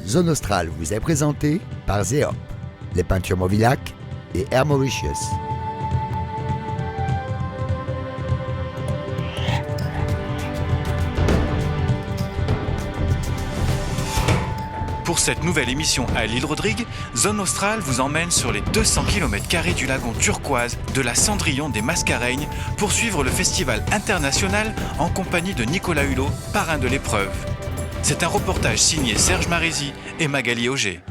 Zone Australe vous est présenté par Zeop, les peintures Movilac et Air Mauritius. Pour cette nouvelle émission à l'île Rodrigue, Zone Australe vous emmène sur les 200 km² du lagon turquoise de la Cendrillon des Mascareignes pour suivre le festival international en compagnie de Nicolas Hulot, parrain de l'épreuve. C'est un reportage signé Serge Marézy et Magali Auger.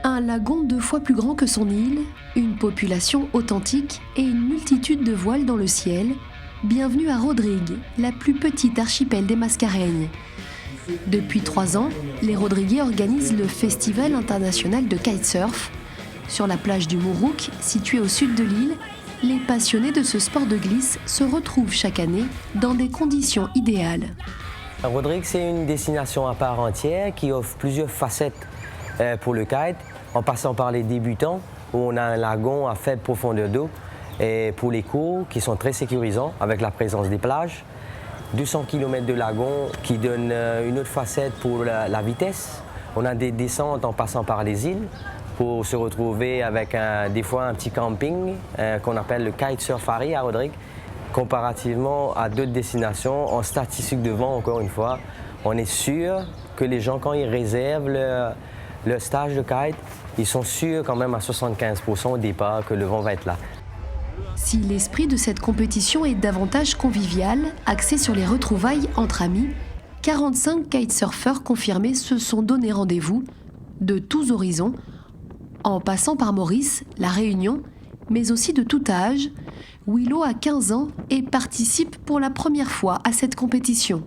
Un lagon 2 fois plus grand que son île, une population authentique et une multitude de voiles dans le ciel. Bienvenue à Rodrigue, la plus petite archipel des Mascareignes. Depuis 3 ans, les Rodriguais organisent le Festival international de kitesurf. Sur la plage du Mourouk, située au sud de l'île, les passionnés de ce sport de glisse se retrouvent chaque année dans des conditions idéales. Rodrigue, c'est une destination à part entière qui offre plusieurs facettes pour le kite, en passant par les débutants, où on a un lagon à faible profondeur d'eau, et pour les cours qui sont très sécurisants avec la présence des plages. 200 km de lagon qui donne une autre facette pour la vitesse. On a des descentes en passant par les îles pour se retrouver avec des fois un petit camping qu'on appelle le kite safari à Rodrigue. Comparativement à d'autres destinations, en statistique de vent encore une fois, on est sûr que les gens quand ils réservent le stage de kite, ils sont sûrs quand même à 75% au départ que le vent va être là. Si l'esprit de cette compétition est davantage convivial, axé sur les retrouvailles entre amis, 45 kitesurfers confirmés se sont donné rendez-vous, de tous horizons, en passant par Maurice, La Réunion, mais aussi de tout âge. Willow a 15 ans et participe pour la première fois à cette compétition.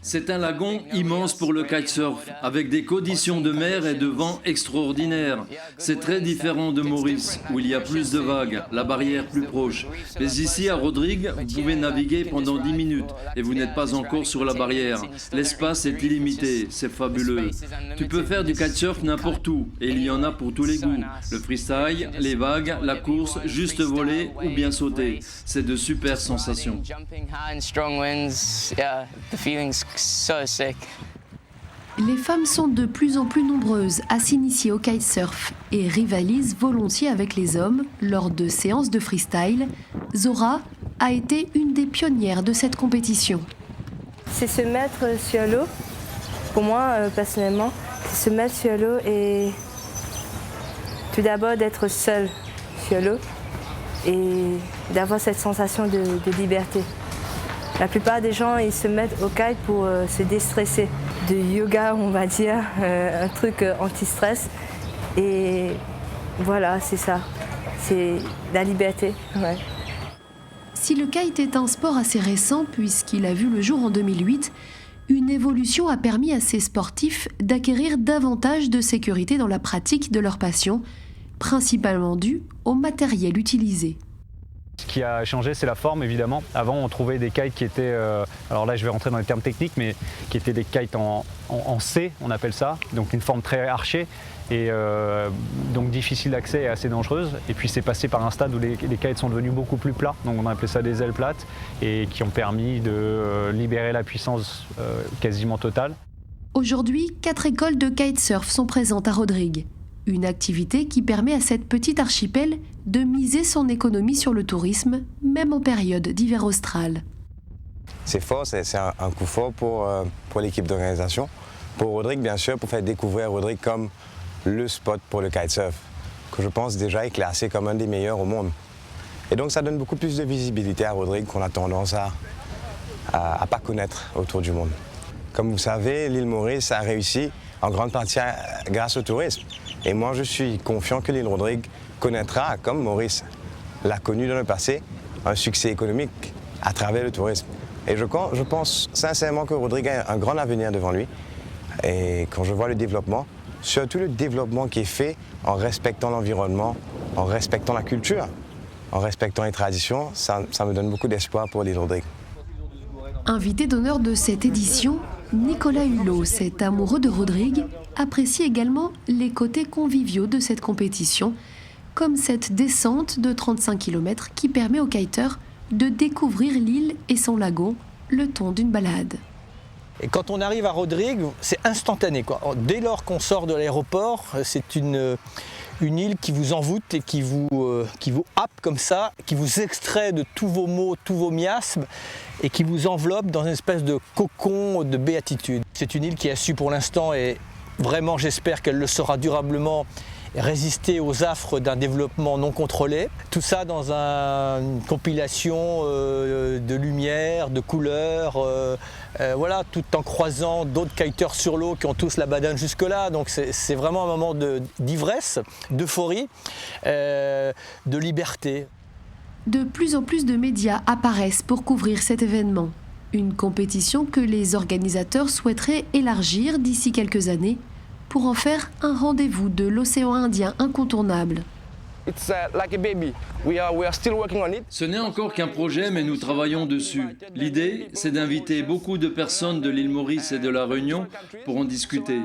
C'est un lagon immense pour le kitesurf, avec des conditions de mer et de vent extraordinaires. C'est très différent de Maurice, où il y a plus de vagues, la barrière plus proche. Mais ici, à Rodrigue, vous pouvez naviguer pendant 10 minutes et vous n'êtes pas encore sur la barrière. L'espace est illimité, c'est fabuleux. Tu peux faire du kitesurf n'importe où, et il y en a pour tous les goûts. Le freestyle, les vagues, la course, juste voler ou bien sauter. C'est de super sensations. Les femmes sont de plus en plus nombreuses à s'initier au kitesurf et rivalisent volontiers avec les hommes lors de séances de freestyle. Zora a été une des pionnières de cette compétition. C'est se mettre sur l'eau, pour moi personnellement, c'est se mettre sur l'eau et tout d'abord d'être seul sur l'eau et d'avoir cette sensation de liberté. La plupart des gens, ils se mettent au kite pour se déstresser. De yoga, on va dire, un truc anti-stress. Et voilà, c'est ça. C'est la liberté. Ouais. Si le kite est un sport assez récent, puisqu'il a vu le jour en 2008, une évolution a permis à ces sportifs d'acquérir davantage de sécurité dans la pratique de leur passion, principalement due au matériel utilisé. Ce qui a changé, c'est la forme, évidemment. Avant, on trouvait des kites qui étaient, alors là je vais rentrer dans les termes techniques, mais qui étaient des kites en C, on appelle ça, donc une forme très archée et donc difficile d'accès et assez dangereuse. Et puis c'est passé par un stade où les kites sont devenus beaucoup plus plats, donc on a appelé ça des ailes plates, et qui ont permis de libérer la puissance quasiment totale. Aujourd'hui, 4 écoles de kitesurf sont présentes à Rodrigue. Une activité qui permet à cette petite archipel de miser son économie sur le tourisme, même en période d'hiver austral. C'est fort, c'est un coup fort pour l'équipe d'organisation. Pour Rodrigue, bien sûr, pour faire découvrir Rodrigue comme le spot pour le kitesurf, que je pense déjà est classé comme un des meilleurs au monde. Et donc ça donne beaucoup plus de visibilité à Rodrigue qu'on a tendance à pas connaître autour du monde. Comme vous savez, l'île Maurice a réussi en grande partie grâce au tourisme. Et moi, je suis confiant que l'île Rodrigue connaîtra, comme Maurice l'a connu dans le passé, un succès économique à travers le tourisme. Et je pense sincèrement que Rodrigue a un grand avenir devant lui. Et quand je vois le développement, surtout le développement qui est fait en respectant l'environnement, en respectant la culture, en respectant les traditions, ça me donne beaucoup d'espoir pour l'île Rodrigue. Invité d'honneur de cette édition, Nicolas Hulot, cet amoureux de Rodrigue, apprécie également les côtés conviviaux de cette compétition, comme cette descente de 35 km qui permet aux kiteurs de découvrir l'île et son lagon le temps d'une balade. Et quand on arrive à Rodrigue, c'est instantané, quoi. Dès lors qu'on sort de l'aéroport, c'est une île qui vous envoûte et qui vous happe comme ça, qui vous extrait de tous vos maux, tous vos miasmes et qui vous enveloppe dans une espèce de cocon de béatitude. C'est une île qui a su pour l'instant, et vraiment j'espère qu'elle le sera durablement, résister aux affres d'un développement non contrôlé. Tout ça dans une compilation de lumière, de couleurs, voilà, tout en croisant d'autres kiteurs sur l'eau qui ont tous la badane jusque-là. Donc c'est vraiment un moment d'ivresse, d'euphorie, de liberté. De plus en plus de médias apparaissent pour couvrir cet événement. Une compétition que les organisateurs souhaiteraient élargir d'ici quelques années pour en faire un rendez-vous de l'océan Indien incontournable. Ce n'est encore qu'un projet, mais nous travaillons dessus. L'idée, c'est d'inviter beaucoup de personnes de l'île Maurice et de la Réunion pour en discuter.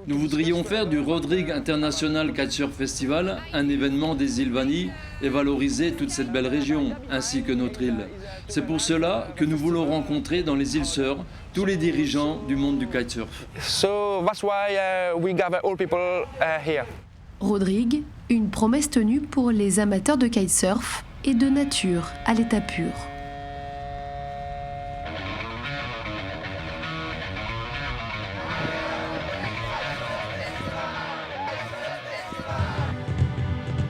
Nous voudrions faire du Rodrigue International Kitesurf Festival un événement des îles Vanille et valoriser toute cette belle région, ainsi que notre île. C'est pour cela que nous voulons rencontrer dans les îles Sœurs tous les dirigeants du monde du kitesurf. Rodrigue, une promesse tenue pour les amateurs de kitesurf et de nature à l'état pur.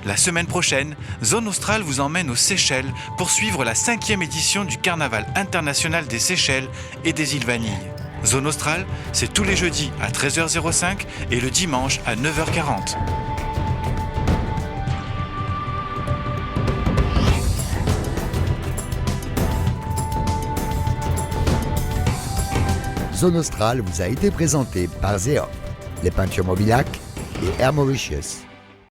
La semaine prochaine, Zone Australe vous emmène aux Seychelles pour suivre la 5e édition du Carnaval international des Seychelles et des îles Vanille. Zone Australe, c'est tous les jeudis à 13h05 et le dimanche à 9h40. Zone Australe vous a été présenté par Zeop, les peintures Mobilac et Air Mauritius.